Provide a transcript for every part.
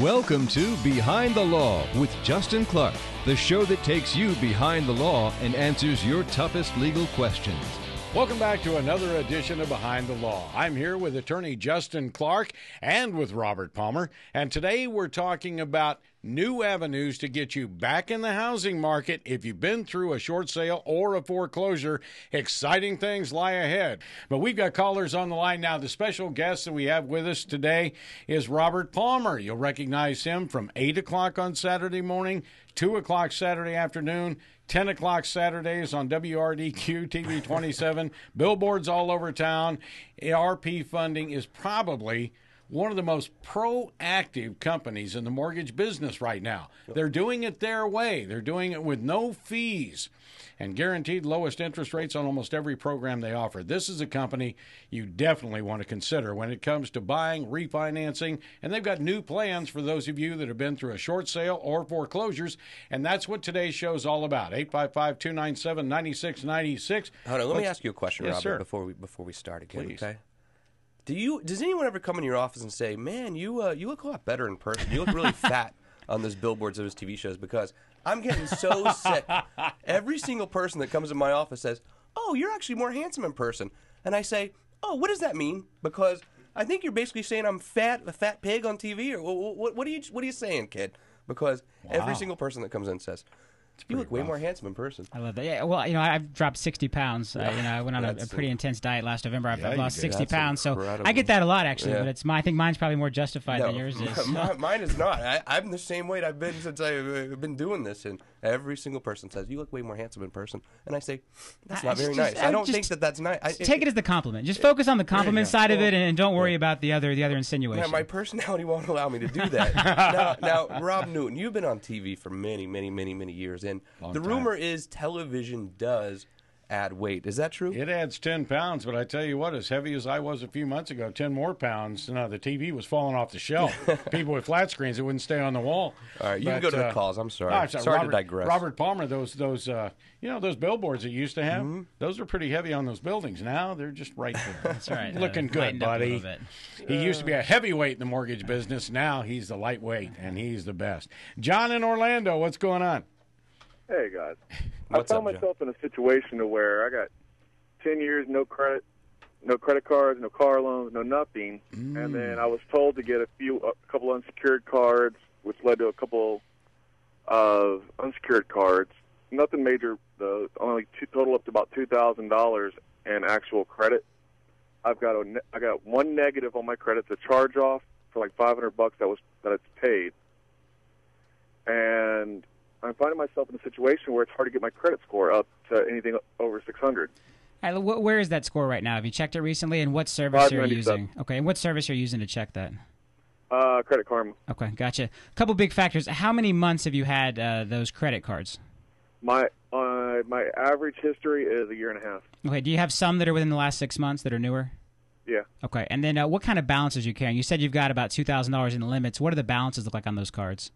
Welcome to Behind the Law with Justin Clark, the show that takes you behind the law and answers your toughest legal questions. Welcome back to another edition of Behind the Law. I'm here with attorney Justin Clark and with Robert Palmer, and today we're talking about new avenues to get you back in the housing market if you've been through a short sale or a foreclosure. Exciting things lie ahead. But we've got callers on the line now. The special guest that we have with us today is Robert Palmer. You'll recognize him from 8 o'clock on Saturday morning, 2 o'clock Saturday afternoon, 10 o'clock Saturdays on WRDQ TV 27, billboards all over town. RP Funding is probably one of the most proactive companies in the mortgage business right now. They're doing it their way. They're doing it with no fees and guaranteed lowest interest rates on almost every program they offer. This is a company you definitely want to consider when it comes to buying, refinancing, and they've got new plans for those of you that have been through a short sale or foreclosures, and that's what today's show is all about. 855-297-9696. Hold on, let me ask you a question, Yes, Robert, sir. before we start again, Please. okay? Does anyone ever come in your office and say, "Man, you look a lot better in person. You look really fat on those billboards of those TV shows"? Because I'm getting so sick. Every single person that comes in my office says, "Oh, you're actually more handsome in person," and I say, "Oh, what does that mean?" Because I think you're basically saying I'm fat, a fat pig on TV, or what are you saying, kid? Because every single person that comes in says, "You look way more handsome in person." I love that. Yeah, well, I've dropped 60 pounds. I went on a pretty intense diet last November. I've lost 60 pounds, so I get that a lot, actually. Yeah. But I think mine's probably more justified than yours is. Mine is not. I'm the same weight I've been since I've been doing this, and every single person says, "You look way more handsome in person," and I say, "That's not very nice." I don't think that's nice. Take it as the compliment. Just focus on the compliment side of it, and don't worry about the other insinuation. Man, my personality won't allow me to do that. now, Rob Newton, you've been on TV for many, many, many, many years, and the rumor is television does add weight. Is that true? It adds 10 pounds, but I tell you what, as heavy as I was a few months ago, 10 more pounds, the TV was falling off the shelf. People with flat screens, it wouldn't stay on the wall. All right, you can go to the calls. I'm sorry. Sorry to digress. Robert Palmer, those billboards that you used to have, those are pretty heavy on those buildings. Now they're just right there. That's right. Looking good, buddy. He used to be a heavyweight in the mortgage business. Now he's the lightweight, and he's the best. John in Orlando, what's going on? Hey, guys. What's I found up, myself in a situation to where I got 10 years, no credit cards, no car loans, no nothing. And then I was told to get a couple unsecured cards, which led to a couple of unsecured cards. Nothing major, though. Only total up to about $2,000 in actual credit. I got one negative on my credit, the charge off for like $500 that it's paid. And I'm finding myself in a situation where it's hard to get my credit score up to anything over 600. All right, where is that score right now? Have you checked it recently? And what service are you 597. using? Okay, and what service are you using to check that? Credit Karma. Okay, gotcha. A couple big factors. How many months have you had those credit cards? My average history is a year and a half. Okay, do you have some that are within the last 6 months that are newer? Yeah. Okay, and then what kind of balances are you carrying? You said you've got about $2,000 in limits. What do the balances look like on those cards?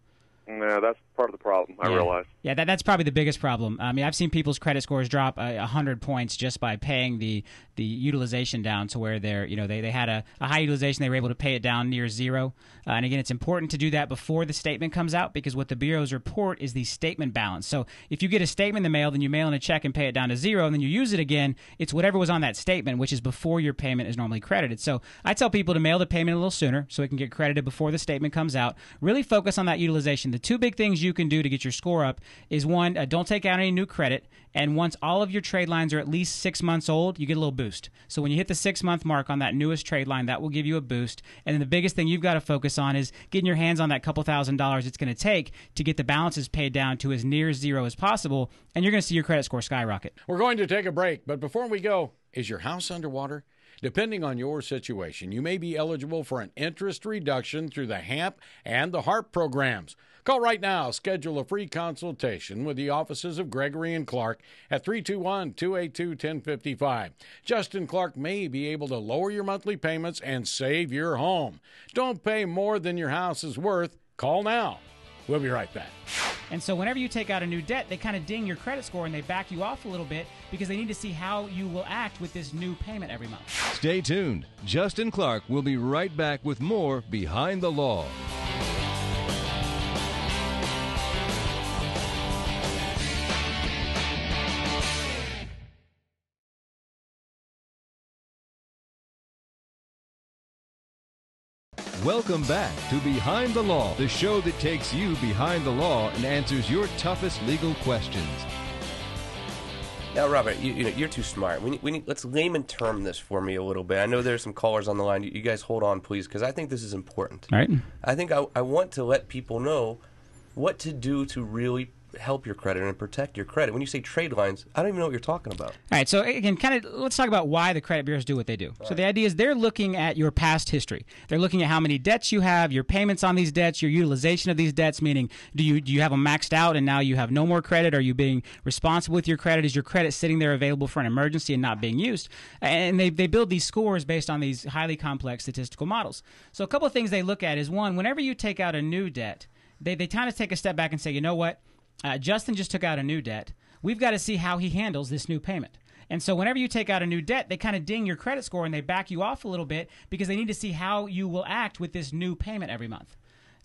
No, that's part of the problem, I realize. Yeah, that's probably the biggest problem. I mean, I've seen people's credit scores drop 100 points just by paying the utilization down to where they had a high utilization, they were able to pay it down near zero. And again, it's important to do that before the statement comes out, because what the bureaus report is the statement balance. So if you get a statement in the mail, then you mail in a check and pay it down to zero, and then you use it again, it's whatever was on that statement, which is before your payment is normally credited. So I tell people to mail the payment a little sooner so it can get credited before the statement comes out. Really focus on that utilization. The two big things you can do to get your score up is, one, don't take out any new credit, and once all of your trade lines are at least 6 months old, you get a little boost. So when you hit the 6-month mark on that newest trade line, that will give you a boost. And then the biggest thing you've got to focus on is getting your hands on that couple $1,000s it's going to take to get the balances paid down to as near zero as possible, and you're going to see your credit score skyrocket. We're going to take a break, but before we go, is your house underwater? Depending on your situation, you may be eligible for an interest reduction through the HAMP and the HARP programs. Call right now. Schedule a free consultation with the offices of Gregory and Clark at 321-282-1055. Justin Clark may be able to lower your monthly payments and save your home. Don't pay more than your house is worth. Call now. We'll be right back. And so whenever you take out a new debt, they kind of ding your credit score and they back you off a little bit because they need to see how you will act with this new payment every month. Stay tuned. Justin Clark will be right back with more Behind the Law. Welcome back to Behind the Law, the show that takes you behind the law and answers your toughest legal questions. Now, Robert, you're too smart. Let's layman term this for me a little bit. I know there's some callers on the line. You guys hold on, please, because I think this is important. All right. I think I want to let people know what to do to really help your credit and protect your credit. When you say trade lines, I don't even know what you're talking about. All right, so again, let's talk about why the credit bureaus do what they do. So the idea is they're looking at your past history. They're looking at how many debts you have, your payments on these debts, your utilization of these debts, meaning do you have them maxed out and now you have no more credit? Are you being responsible with your credit? Is your credit sitting there available for an emergency and not being used? And they build these scores based on these highly complex statistical models. So a couple of things they look at is, one, whenever you take out a new debt, they kind of take a step back and say, you know what? Justin just took out a new debt. We've got to see how he handles this new payment. And so whenever you take out a new debt, they kind of ding your credit score and they back you off a little bit because they need to see how you will act with this new payment every month.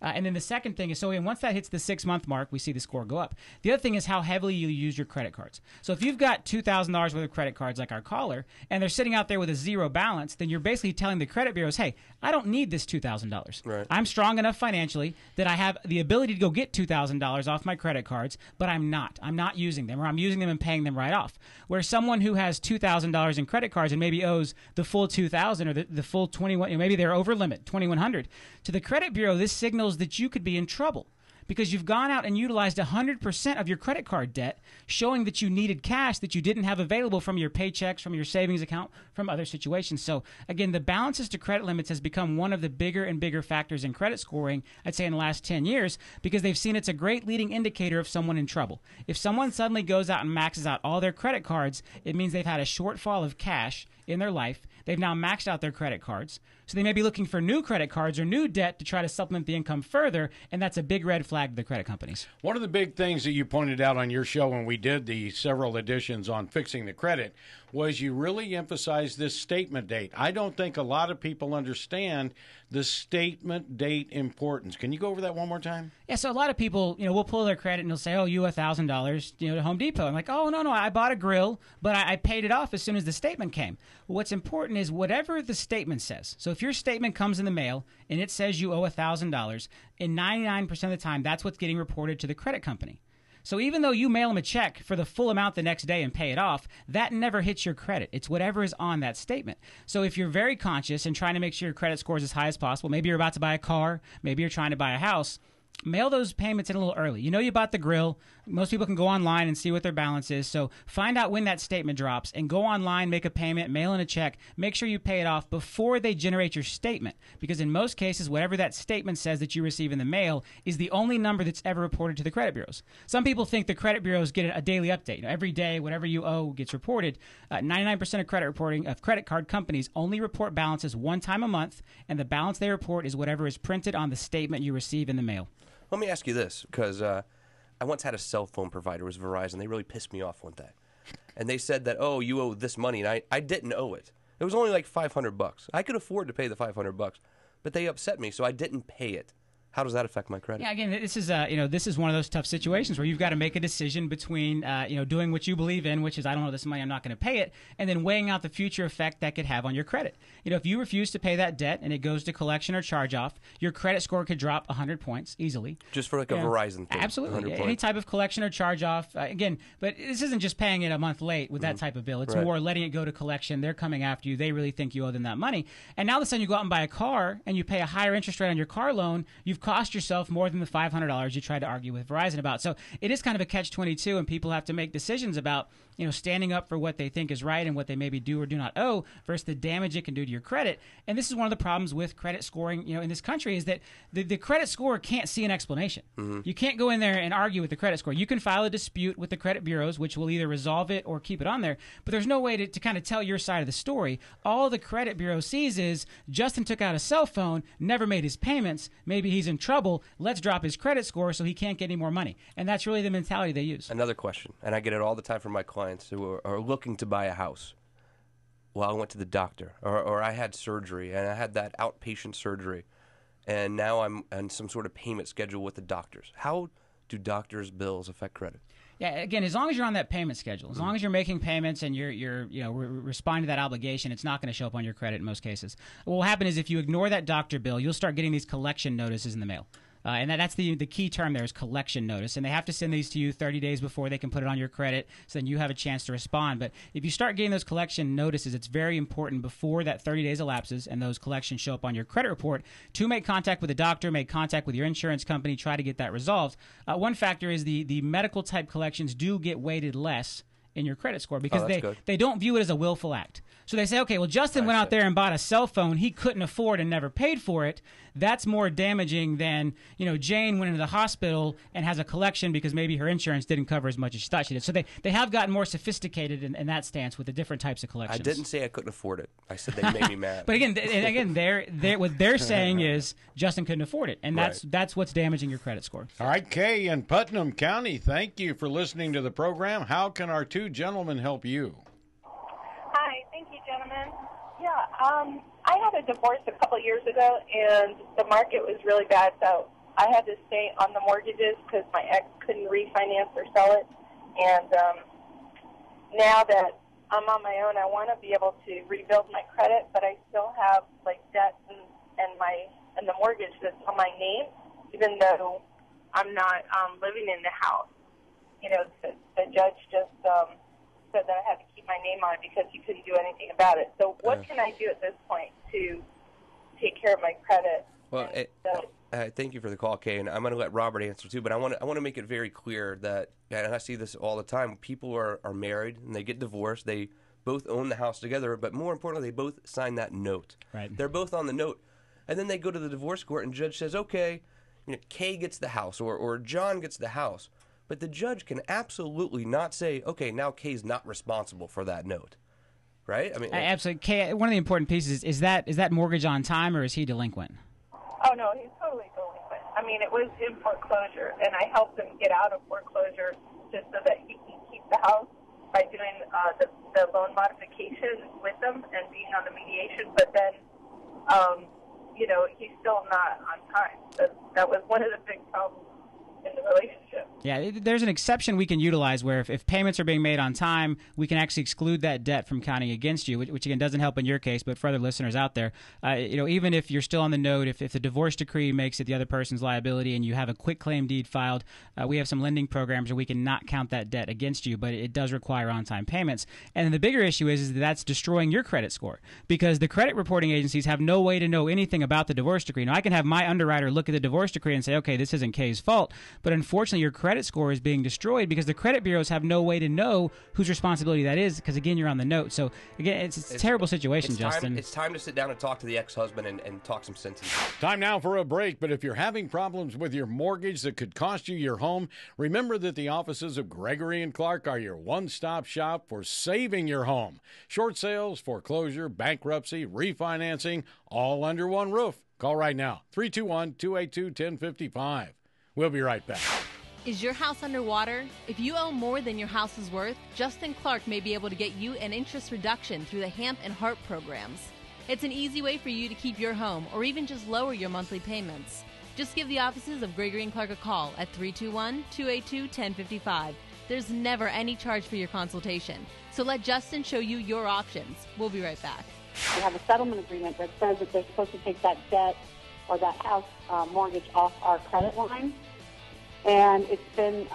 And then the second thing is, so once that hits the 6-month mark, we see the score go up. The other thing is how heavily you use your credit cards. So if you've got $2,000 worth of credit cards like our caller, and they're sitting out there with a zero balance, then you're basically telling the credit bureaus, hey, I don't need this $2,000. Right. I'm strong enough financially that I have the ability to go get $2,000 off my credit cards, but I'm not. I'm not using them, or I'm using them and paying them right off. Where someone who has $2,000 in credit cards and maybe owes the full $2,000 or the full 21, maybe they're over limit, $2,100, to the credit bureau, this signals that you could be in trouble because you've gone out and utilized 100% of your credit card debt, showing that you needed cash that you didn't have available from your paychecks, from your savings account, from other situations. So again, the balances to credit limits has become one of the bigger and bigger factors in credit scoring, I'd say in the last 10 years, because they've seen it's a great leading indicator of someone in trouble. If someone suddenly goes out and maxes out all their credit cards, it means they've had a shortfall of cash in their life. They've now maxed out their credit cards. So they may be looking for new credit cards or new debt to try to supplement the income further, and that's a big red flag to the credit companies. One of the big things that you pointed out on your show when we did the several editions on fixing the credit was you really emphasized this statement date. I don't think a lot of people understand the statement date importance. Can you go over that one more time? Yeah, so a lot of people, will pull their credit and they'll say, oh, you $1,000, to Home Depot. I'm like, oh, no, I bought a grill, but I paid it off as soon as the statement came. Well, what's important is whatever the statement says. So if your statement comes in the mail and it says you owe $1,000, in 99% of the time, that's what's getting reported to the credit company. So even though you mail them a check for the full amount the next day and pay it off, that never hits your credit. It's whatever is on that statement. So if you're very conscious and trying to make sure your credit score is as high as possible, maybe you're about to buy a car, maybe you're trying to buy a house, mail those payments in a little early. You bought the grill. Most people can go online and see what their balance is. So find out when that statement drops and go online, make a payment, mail in a check. Make sure you pay it off before they generate your statement. Because in most cases, whatever that statement says that you receive in the mail is the only number that's ever reported to the credit bureaus. Some people think the credit bureaus get a daily update. Every day, whatever you owe gets reported. 99% of credit card companies only report balances one time a month, and the balance they report is whatever is printed on the statement you receive in the mail. Let me ask you this, because I once had a cell phone provider, it was Verizon. They really pissed me off one day. And they said that, oh, you owe this money, and I didn't owe it. It was only like $500. I could afford to pay the $500, but they upset me, so I didn't pay it. How does that affect my credit? Yeah, again, this is one of those tough situations where you've got to make a decision between doing what you believe in, which is I don't know this money, I'm not going to pay it, and then weighing out the future effect that could have on your credit. If you refuse to pay that debt and it goes to collection or charge off, your credit score could drop 100 points easily. Just for like a Verizon thing. Absolutely. Any type of collection or charge off. Again, but this isn't just paying it a month late with that type of bill. It's more letting it go to collection. They're coming after you. They really think you owe them that money. And now all of a sudden you go out and buy a car and you pay a higher interest rate on your car loan. You've cost yourself more than the $500 you tried to argue with Verizon about. So it is kind of a catch-22, and people have to make decisions about standing up for what they think is right and what they maybe do or do not owe versus the damage it can do to your credit. And this is one of the problems with credit scoring in this country is that the credit scorer can't see an explanation. You can't go in there and argue with the credit score. You can file a dispute with the credit bureaus, which will either resolve it or keep it on there, but there's no way to kind of tell your side of the story. All the credit bureau sees is Justin took out a cell phone, never made his payments, maybe he's in trouble, let's drop his credit score so he can't get any more money. And that's really the mentality they use. Another question, and I get it all the time from my clients who are looking to buy a house. Well, I went to the doctor, or I had surgery, and I had that outpatient surgery, and now I'm on some sort of payment schedule with the doctors. How do doctors' bills affect credit? Yeah, again, as long as you're on that payment schedule, as long as you're making payments and you're responding to that obligation, it's not going to show up on your credit in most cases. What will happen is if you ignore that doctor bill, you'll start getting these collection notices in the mail. And that's the key term there is collection notice. And they have to send these to you 30 days before they can put it on your credit, so then you have a chance to respond. But if you start getting those collection notices, it's very important before that 30 days elapses and those collections show up on your credit report to make contact with a doctor, make contact with your insurance company, try to get that resolved. One factor is the medical type collections do get weighted less in your credit score because they don't view it as a willful act. So they say, okay, well, Justin went out there and bought a cell phone he couldn't afford and never paid for it. That's more damaging than, Jane went into the hospital and has a collection because maybe her insurance didn't cover as much as she thought she did. So they have gotten more sophisticated in that stance with the different types of collections. I didn't say I couldn't afford it. I said they made me mad. But again, what they're saying is Justin couldn't afford it, and that's what's damaging your credit score. All right, Kay in Putnam County, thank you for listening to the program. How can our two gentlemen help you? Hi, thank you, gentlemen. Yeah, I had a divorce a couple of years ago, and the market was really bad, so I had to stay on the mortgages because my ex couldn't refinance or sell it. And now that I'm on my own, I want to be able to rebuild my credit, but I still have debt and the mortgage that's on my name, even though I'm not living in the house. The judge just said that I had to keep my name on it because he couldn't do anything about it. So what can I do at this point to take care of my credit? Well, thank you for the call, Kay, and I'm going to let Robert answer too. But I want to make it very clear that, and I see this all the time, people are married and they get divorced. They both own the house together, but more importantly, they both sign that note. Right. They're both on the note, and then they go to the divorce court, and the judge says, okay, Kay gets the house or John gets the house. But the judge can absolutely not say, okay, now Kay's not responsible for that note, right? I mean, absolutely. Kay, one of the important pieces is that mortgage on time or is he delinquent? Oh, no, he's totally delinquent. I mean, it was in foreclosure, and I helped him get out of foreclosure just so that he can keep the house by doing the loan modification with them and being on the mediation. But then, he's still not on time. That was one of the big problems in the relationship. Yeah, there's an exception we can utilize where if payments are being made on time, we can actually exclude that debt from counting against you, which again doesn't help in your case, but for other listeners out there, even if you're still on the note, if the divorce decree makes it the other person's liability and you have a quick claim deed filed, we have some lending programs where we can not count that debt against you, but it does require on-time payments. And then the bigger issue is that that's destroying your credit score because the credit reporting agencies have no way to know anything about the divorce decree. Now, I can have my underwriter look at the divorce decree and say, okay, this isn't Kay's fault, but unfortunately your credit score is being destroyed because the credit bureaus have no way to know whose responsibility that is because, again, you're on the note. So, again, it's a terrible situation, Justin. It's time to sit down and talk to the ex-husband and talk some sense into it. Time now for a break, but if you're having problems with your mortgage that could cost you your home, remember that the offices of Gregory and Clark are your one-stop shop for saving your home. Short sales, foreclosure, bankruptcy, refinancing, all under one roof. Call right now, 321-282-1055. We'll be right back. Is your house underwater? If you owe more than your house is worth, Justin Clark may be able to get you an interest reduction through the HAMP and HARP programs. It's an easy way for you to keep your home or even just lower your monthly payments. Just give the offices of Gregory and Clark a call at 321-282-1055. There's never any charge for your consultation. So let Justin show you your options. We'll be right back. We have a settlement agreement that says that they're supposed to take that debt or that house mortgage off our credit line. And it's been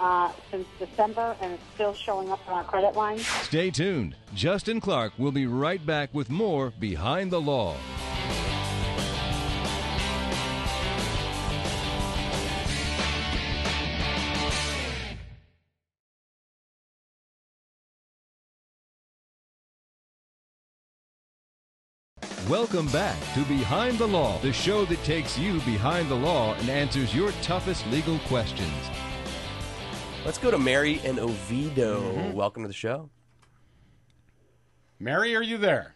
since December, and it's still showing up on our credit line. Stay tuned. Justin Clark will be right back with more Behind the Law. Welcome back to Behind the Law, the show that takes you behind the law and answers your toughest legal questions. Let's go to Mary in Oviedo. Welcome to the show. Mary, are you there?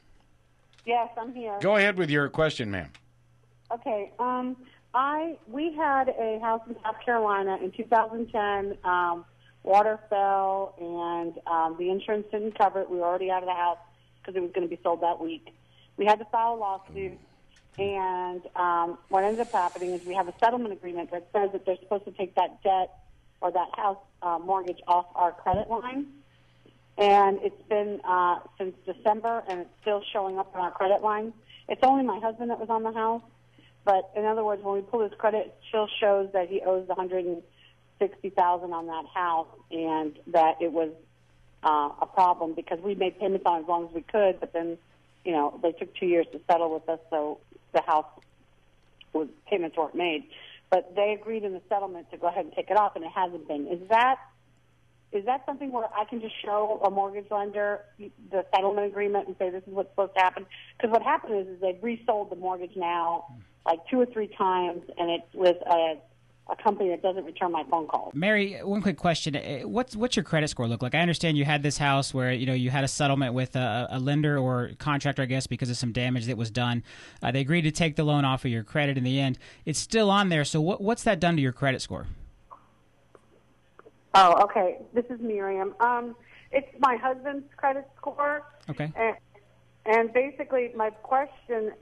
Yes, I'm here. Go ahead with your question, ma'am. Okay. We had a house in South Carolina in 2010. Water fell, and the insurance didn't cover it. We were already out of the house because it was going to be sold that week. We had to file a lawsuit, and what ended up happening is we have a settlement agreement that says that they're supposed to take that debt or that house mortgage off our credit line. And it's been since December, and it's still showing up on our credit line. It's only my husband that was on the house. But in other words, when we pull his credit, it still shows that he owes $160,000 on that house, and that it was a problem because we made payments on it as long as we could. But then, they took 2 years to settle with us, so the house payments weren't made. But they agreed in the settlement to go ahead and take it off, and it hasn't been. Is that something where I can just show a mortgage lender the settlement agreement and say this is what's supposed to happen? Because what happened is they've resold the mortgage now like 2 or 3 times, and it's with a company that doesn't return my phone calls. Mary, one quick question. What's your credit score look like? I understand you had this house where you had a settlement with a lender or contractor, I guess, because of some damage that was done. They agreed to take the loan off of your credit in the end. It's still on there, so what's that done to your credit score? Oh, okay. This is Miriam. It's my husband's credit score. Okay. And basically, my question,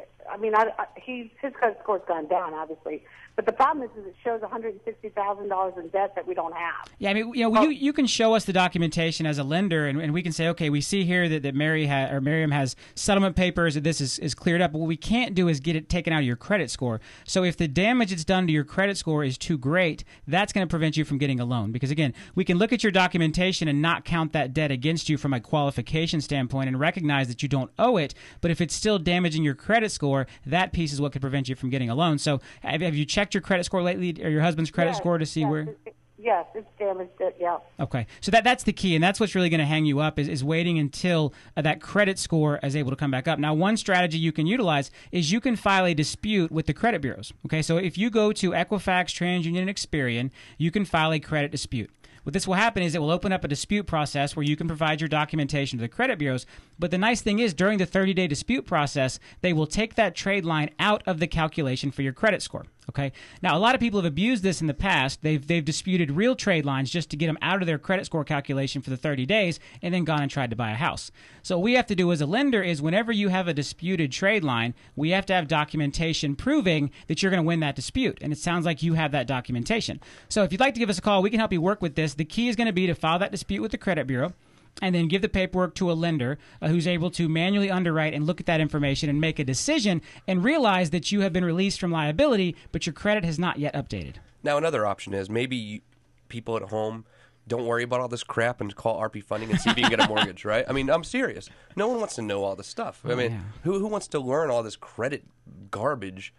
his credit score's gone down, obviously. But the problem is it shows $160,000 in debt that we don't have. Yeah, you can show us the documentation as a lender, and we can say, okay, we see here that Miriam has settlement papers, that this is cleared up. But what we can't do is get it taken out of your credit score. So if the damage it's done to your credit score is too great, that's going to prevent you from getting a loan. Because, again, we can look at your documentation and not count that debt against you from a qualification standpoint and recognize that you don't owe it. But if it's still damaging your credit score, that piece is what could prevent you from getting a loan. So have you checked your credit score lately, or your husband's credit score, to see where? Yes, it's damaged it, yeah. Okay, so that's the key, and that's what's really going to hang you up is waiting until that credit score is able to come back up. Now, one strategy you can utilize is you can file a dispute with the credit bureaus. Okay, so if you go to Equifax, TransUnion, and Experian, you can file a credit dispute. What this will happen is it will open up a dispute process where you can provide your documentation to the credit bureaus. But the nice thing is during the 30-day dispute process, they will take that trade line out of the calculation for your credit score. Okay. Now, a lot of people have abused this in the past. They've disputed real trade lines just to get them out of their credit score calculation for the 30 days and then gone and tried to buy a house. So what we have to do as a lender is whenever you have a disputed trade line, we have to have documentation proving that you're going to win that dispute. And it sounds like you have that documentation. So if you'd like to give us a call, we can help you work with this. The key is going to be to file that dispute with the credit bureau, and then give the paperwork to a lender who's able to manually underwrite and look at that information and make a decision and realize that you have been released from liability, but your credit has not yet updated. Now, another option is maybe people at home don't worry about all this crap and call RP Funding and see if you can get a mortgage, right? I mean, I'm serious. No one wants to know all this stuff. Who wants to learn all this credit garbage?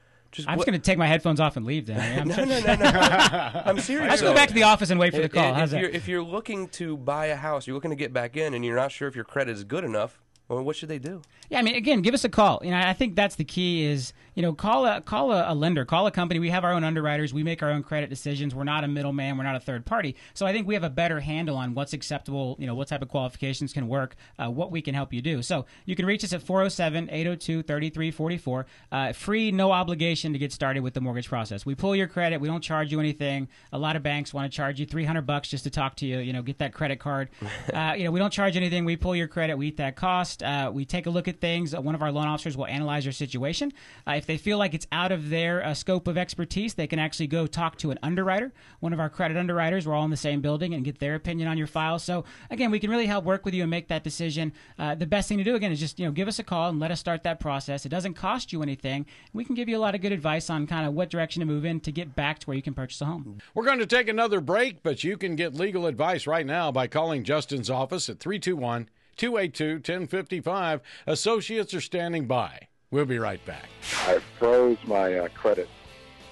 I'm just going to take my headphones off and leave then. No. I'm serious. Let's go back to the office and wait for the call. How's that? If you're looking to buy a house, you're looking to get back in, and you're not sure if your credit is good enough, well, what should they do? Yeah, again, give us a call. I think that's the key is, call a lender, call a company. We have our own underwriters. We make our own credit decisions. We're not a middleman. We're not a third party. So I think we have a better handle on what's acceptable, what type of qualifications can work, what we can help you do. So you can reach us at 407-802-3344. Free, no obligation to get started with the mortgage process. We pull your credit. We don't charge you anything. A lot of banks want to charge you $300 just to talk to you, get that credit card. We don't charge anything. We pull your credit. We eat that cost. We take a look at things. One of our loan officers will analyze your situation. If they feel like it's out of their scope of expertise, they can actually go talk to an underwriter, one of our credit underwriters. We're all in the same building, and get their opinion on your file. So, again, we can really help work with you and make that decision. The best thing to do, again, is just give us a call and let us start that process. It doesn't cost you anything. We can give you a lot of good advice on kind of what direction to move in to get back to where you can purchase a home. We're going to take another break, but you can get legal advice right now by calling Justin's office at 321-282-1055. Associates are standing by. We'll be right back. I froze my credit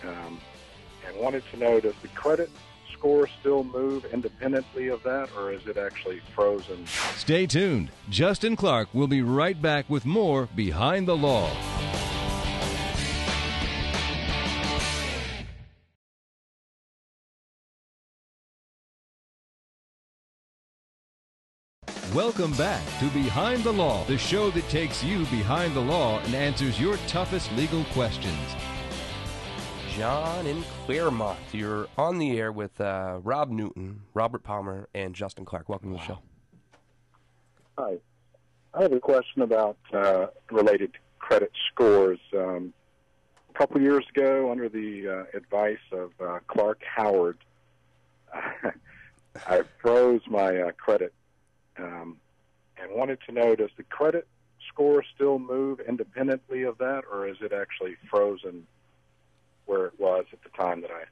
and wanted to know, does the credit score still move independently of that, or is it actually frozen? Stay tuned. Justin Clark will be right back with more Behind the Law. Welcome back to Behind the Law, the show that takes you behind the law and answers your toughest legal questions. John in Claremont, you're on the air with Rob Newton, Robert Palmer, and Justin Clark. Welcome to the show. Hi. I have a question about related to credit scores. A couple years ago, under the advice of Clark Howard, I froze my credit and wanted to know, does the credit score still move independently of that, or is it actually frozen where it was at the time that I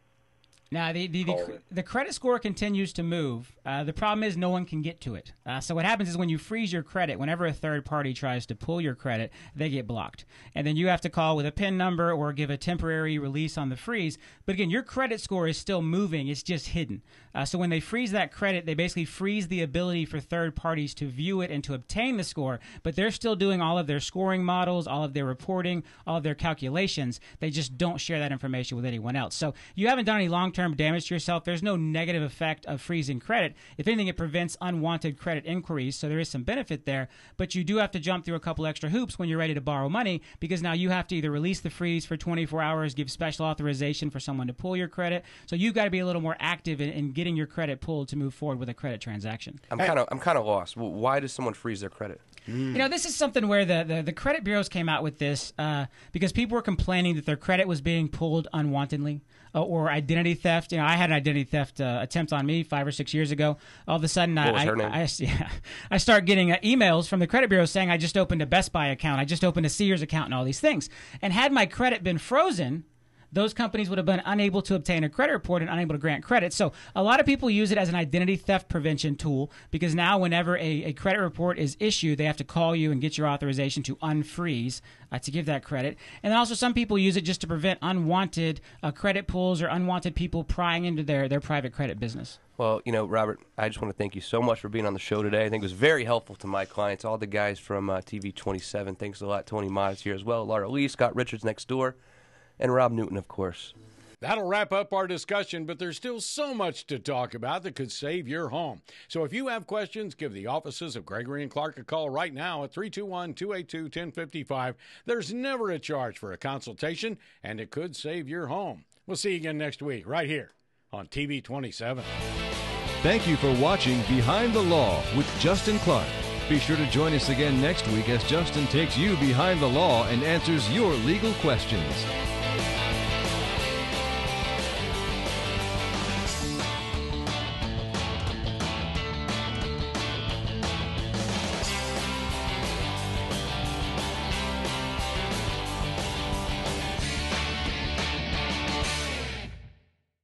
Now, the credit score continues to move. The problem is no one can get to it. So what happens is when you freeze your credit, whenever a third party tries to pull your credit, they get blocked. And then you have to call with a PIN number or give a temporary release on the freeze. But again, your credit score is still moving. It's just hidden. So when they freeze that credit, they basically freeze the ability for third parties to view it and to obtain the score. But they're still doing all of their scoring models, all of their reporting, all of their calculations. They just don't share that information with anyone else. So you haven't done any long-term damage to yourself. There's no negative effect of freezing credit. If anything, it prevents unwanted credit inquiries, so there is some benefit there. But you do have to jump through a couple extra hoops when you're ready to borrow money, because now you have to either release the freeze for 24 hours, give special authorization for someone to pull your credit. So you've got to be a little more active in getting your credit pulled to move forward with a credit transaction. I'm kind of lost. Why does someone freeze their credit? You know, this is something where the credit bureaus came out with this because people were complaining that their credit was being pulled unwantedly or identity theft. You know, I had an identity theft attempt on me 5 or 6 years ago. All of a sudden, I start getting emails from the credit bureau saying I just opened a Best Buy account, I just opened a Sears account, and all these things. And had my credit been frozen, those companies would have been unable to obtain a credit report and unable to grant credit. So a lot of people use it as an identity theft prevention tool, because now whenever a credit report is issued, they have to call you and get your authorization to unfreeze to give that credit. And then also some people use it just to prevent unwanted credit pulls or unwanted people prying into their private credit business. Well, you know, Robert, I just want to thank you so much for being on the show today. I think it was very helpful to my clients, all the guys from TV 27. Thanks a lot. Tony Mott is here as well. Laura Lee, Scott Richards next door. And Rob Newton, of course. That'll wrap up our discussion, but there's still so much to talk about that could save your home. So if you have questions, give the offices of Gregory and Clark a call right now at 321-282-1055. There's never a charge for a consultation, and it could save your home. We'll see you again next week right here on TV 27. Thank you for watching Behind the Law with Justin Clark. Be sure to join us again next week as Justin takes you behind the law and answers your legal questions.